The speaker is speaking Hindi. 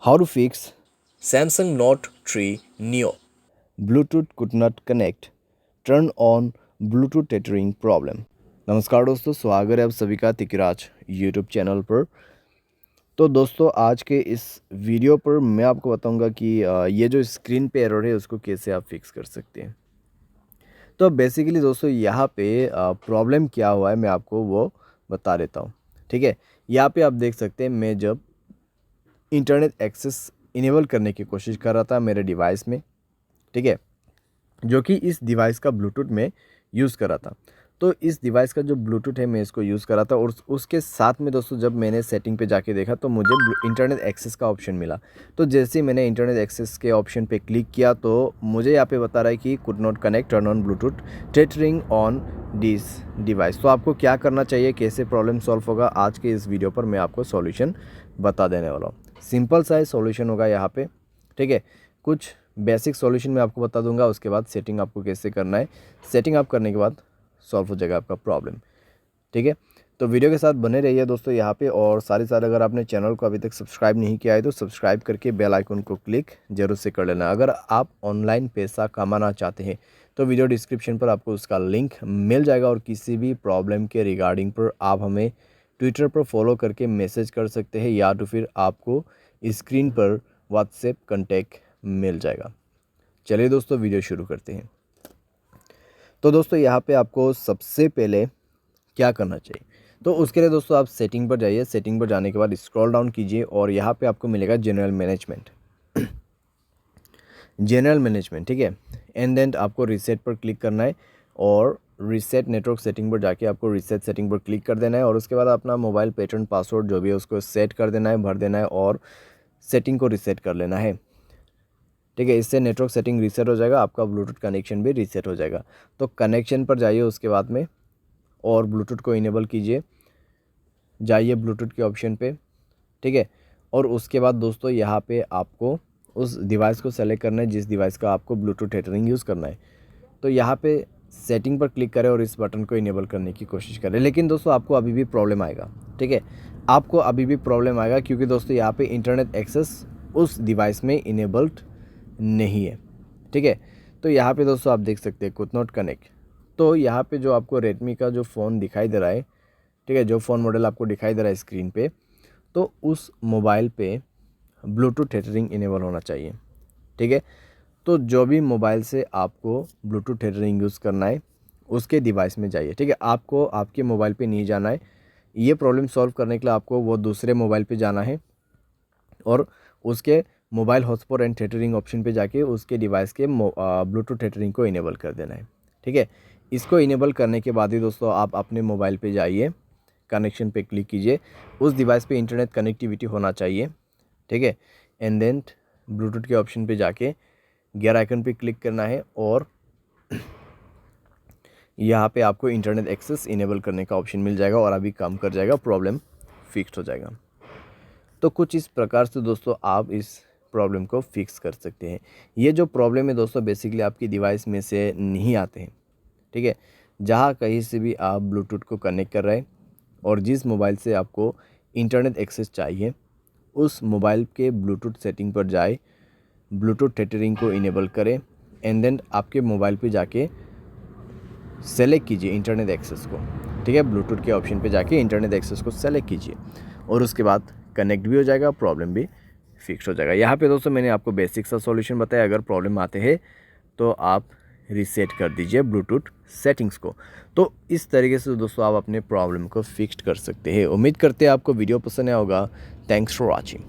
How to fix Samsung Note 3 Neo. Bluetooth could not connect. Turn on Bluetooth tethering problem. नमस्कार दोस्तों, स्वागत है आप सभी का तिकराज यूट्यूब चैनल पर। तो दोस्तों, आज के इस वीडियो पर मैं आपको बताऊंगा कि ये जो स्क्रीन पे एरर है उसको कैसे आप फिक्स कर सकते हैं। तो बेसिकली दोस्तों, यहाँ पे प्रॉब्लम क्या हुआ है मैं आपको वो बता देता हूँ। ठीक है, यहाँ पे आप देख सकते हैं मैं जब इंटरनेट एक्सेस इनेबल करने की कोशिश कर रहा था मेरे डिवाइस में, ठीक है, जो कि इस डिवाइस का ब्लूटूथ में यूज़ कर रहा था। तो इस डिवाइस का जो ब्लूटूथ है मैं इसको यूज़ कर रहा था और उसके साथ में दोस्तों जब मैंने सेटिंग पे जाके देखा तो मुझे इंटरनेट एक्सेस का ऑप्शन मिला। तो जैसे ही मैंने इंटरनेट एक्सेस के ऑप्शन पे क्लिक किया तो मुझे यहाँ पे बता रहा है कि could not connect, turn on Bluetooth tethering on this device. तो आपको क्या करना चाहिए, कैसे प्रॉब्लम सॉल्व होगा, आज के इस वीडियो पर मैं आपको सॉल्यूशन बता देने वाला हूँ। सिंपल सा सॉल्यूशन होगा यहाँ पे, ठीक है। कुछ बेसिक सॉल्यूशन मैं आपको बता दूंगा, उसके बाद सेटिंग आपको कैसे करना है। सेटिंग आप करने के बाद सॉल्व हो जाएगा आपका प्रॉब्लम, ठीक है। तो वीडियो के साथ बने रहिए दोस्तों यहाँ पे, और साथ ही साथ अगर आपने चैनल को अभी तक सब्सक्राइब नहीं किया है तो सब्सक्राइब करके बेल आइकन को क्लिक जरूर से कर लेना। अगर आप ऑनलाइन पैसा कमाना चाहते हैं तो वीडियो डिस्क्रिप्शन पर आपको उसका लिंक मिल जाएगा, और किसी भी प्रॉब्लम के रिगार्डिंग पर आप हमें ट्विटर पर फॉलो करके मैसेज कर सकते हैं, या तो फिर आपको स्क्रीन पर व्हाट्सएप कॉन्टैक्ट मिल जाएगा। चलिए दोस्तों, वीडियो शुरू करते हैं। तो दोस्तों, यहाँ पे आपको सबसे पहले क्या करना चाहिए, तो उसके लिए दोस्तों आप सेटिंग पर जाइए। सेटिंग पर जाने के बाद स्क्रॉल डाउन कीजिए और यहाँ पे आपको मिलेगा जनरल मैनेजमेंट। जनरल मैनेजमेंट, ठीक है। एंड देन आपको रीसेट पर क्लिक करना है और रीसेट नेटवर्क सेटिंग पर जाके आपको रीसेट सेटिंग पर क्लिक कर देना है, और उसके बाद अपना मोबाइल पैटर्न पासवर्ड जो भी है उसको सेट कर देना है, भर देना है और सेटिंग को रीसेट कर लेना है, ठीक है। इससे नेटवर्क सेटिंग रीसेट हो जाएगा, आपका ब्लूटूथ कनेक्शन भी रीसेट हो जाएगा। तो कनेक्शन पर जाइए उसके बाद में और ब्लूटूथ को इनेबल कीजिए, जाइए ब्लूटूथ के ऑप्शन पे, ठीक है। और उसके बाद दोस्तों यहाँ पे आपको उस डिवाइस को सेलेक्ट करना है जिस डिवाइस का आपको ब्लूटूथ टेथरिंग यूज़ करना है। तो यहाँ पे सेटिंग पर क्लिक करें और इस बटन को इनेबल करने की कोशिश करें। लेकिन दोस्तों आपको अभी भी प्रॉब्लम आएगा, ठीक है, आपको अभी भी प्रॉब्लम आएगा, क्योंकि दोस्तों यहाँ पे इंटरनेट एक्सेस उस डिवाइस में इनेबल्ड नहीं है, ठीक है। तो यहाँ पे दोस्तों आप देख सकते हैं कुड नॉट कनेक्ट। तो यहाँ पे जो आपको रेडमी का जो फ़ोन दिखाई दे रहा है, ठीक है, जो फ़ोन मॉडल आपको दिखाई दे रहा है स्क्रीन पे, तो उस मोबाइल पे ब्लूटूथ टेथरिंग इनेबल होना चाहिए, ठीक है। तो जो भी मोबाइल से आपको ब्लूटूथ टेथरिंग यूज़ करना है उसके डिवाइस में जाइए, ठीक है। आपको आपके मोबाइल पे नहीं जाना है। ये प्रॉब्लम सॉल्व करने के लिए आपको वो दूसरे मोबाइल पे जाना है और उसके mobile hotspot and tethering option पे जाके उसके डिवाइस के ब्लूटूथ टेथरिंग को इनेबल कर देना है, ठीक है। इसको इनेबल करने के बाद ही दोस्तों आप अपने मोबाइल पे जाइए, कनेक्शन पे क्लिक कीजिए, उस डिवाइस पे इंटरनेट कनेक्टिविटी होना चाहिए, ठीक है। एंड देन ब्लूटूथ के ऑप्शन पे जाके गियर आइकन पे क्लिक करना है और यहाँ पे आपको इंटरनेट एक्सेस इनेबल करने का ऑप्शन मिल जाएगा और अभी काम कर जाएगा, प्रॉब्लम फिक्स हो जाएगा। तो कुछ इस प्रकार से दोस्तों आप इस प्रॉब्लम को फिक्स कर सकते हैं। ये जो प्रॉब्लम है दोस्तों बेसिकली आपकी डिवाइस में से नहीं आते हैं, ठीक है। जहाँ कहीं से भी आप ब्लूटूथ को कनेक्ट कर रहे हैं और जिस मोबाइल से आपको इंटरनेट एक्सेस चाहिए उस मोबाइल के ब्लूटूथ सेटिंग पर जाए, ब्लूटूथ टेथरिंग को इनेबल करें एंड देन आपके मोबाइल पे जाके सेलेक्ट कीजिए इंटरनेट एक्सेस को, ठीक है। ब्लूटूथ के ऑप्शन पे जाके इंटरनेट एक्सेस को सेलेक्ट कीजिए और उसके बाद कनेक्ट भी हो जाएगा, प्रॉब्लम भी फिक्स हो जाएगा। यहाँ पे दोस्तों मैंने आपको बेसिक सा सॉल्यूशन बताया। अगर प्रॉब्लम आते हैं तो आप रीसेट कर दीजिए ब्लूटूथ सेटिंग्स को। तो इस तरीके से दोस्तों आप अपने प्रॉब्लम को फिक्स कर सकते हैं। उम्मीद करते हैं आपको वीडियो पसंद आया होगा। Thanks for watching.